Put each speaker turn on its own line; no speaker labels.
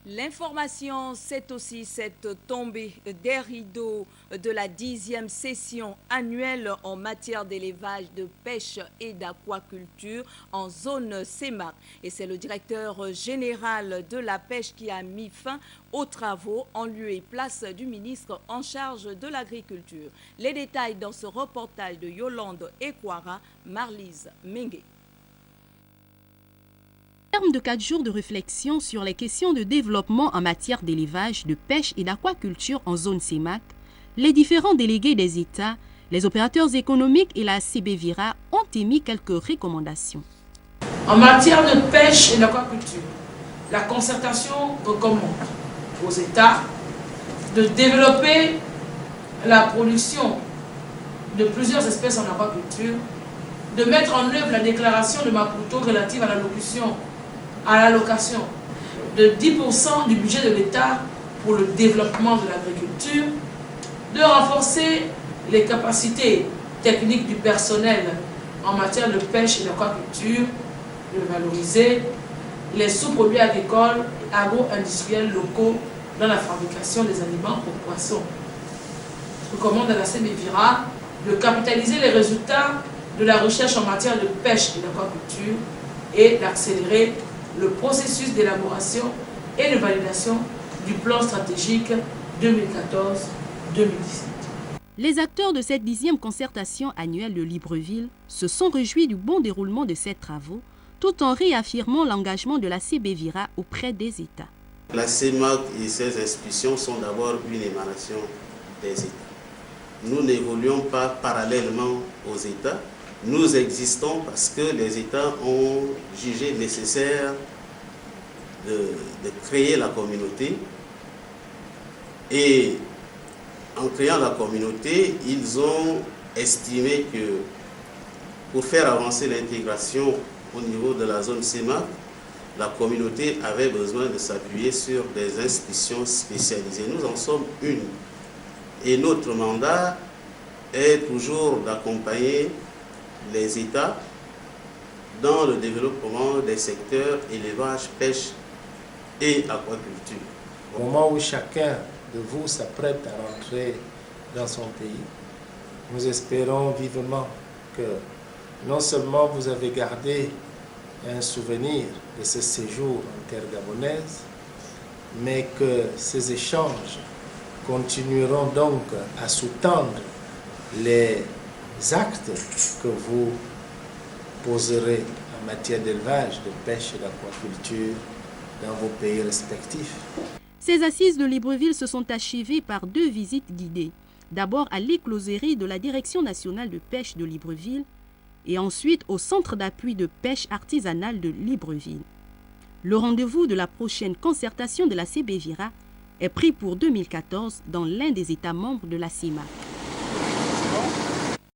L'information, c'est aussi cette tombée des rideaux de la 10e session annuelle en matière d'élevage, de pêche et d'aquaculture en zone CEMAC. Et c'est le directeur général de la pêche qui a mis fin aux travaux en lieu et place du ministre en charge de l'agriculture. Les détails dans ce reportage de Yolande Ekwara, Marlise Mengue.
Au terme de 4 jours de réflexion sur les questions de développement en matière d'élevage, de pêche et d'aquaculture en zone CEMAC, les différents délégués des États, les opérateurs économiques et la CBVIRA ont émis quelques recommandations.
En matière de pêche et d'aquaculture, la concertation recommande aux États de développer la production de plusieurs espèces en aquaculture, de mettre en œuvre la déclaration de Maputo relative à l'allocation de 10% du budget de l'État pour le développement de l'agriculture, de renforcer les capacités techniques du personnel en matière de pêche et d'aquaculture, de valoriser les sous-produits agricoles et agro-industriels locaux dans la fabrication des aliments pour poissons. Je recommande à la CBVIRA de capitaliser les résultats de la recherche en matière de pêche et d'aquaculture et d'accélérer le processus d'élaboration et de validation du plan stratégique 2014-2017.
Les acteurs de cette 10e concertation annuelle de Libreville se sont réjouis du bon déroulement de ces travaux, tout en réaffirmant l'engagement de la CBVIRA auprès des États.
La CEMAC et ses institutions sont d'abord une émanation des États. Nous n'évoluons pas parallèlement aux États. Nous existons parce que les États ont jugé nécessaire de créer la communauté. Et en créant la communauté, ils ont estimé que pour faire avancer l'intégration au niveau de la zone CEMAC, la communauté avait besoin de s'appuyer sur des institutions spécialisées. Nous en sommes une. Et notre mandat est toujours d'accompagner les États dans le développement des secteurs élevage, pêche et aquaculture.
Au moment où chacun de vous s'apprête à rentrer dans son pays, nous espérons vivement que non seulement vous avez gardé un souvenir de ce séjour en terre gabonaise, mais que ces échanges continueront donc à sous-tendre les actes que vous poserez en matière d'élevage, de pêche et d'aquaculture dans vos pays respectifs.
Ces assises de Libreville se sont achevées par 2 visites guidées. D'abord à l'écloserie de la Direction nationale de pêche de Libreville et ensuite au Centre d'appui de pêche artisanale de Libreville. Le rendez-vous de la prochaine concertation de la CBVIRA est pris pour 2014 dans l'un des États membres de la CEMAC.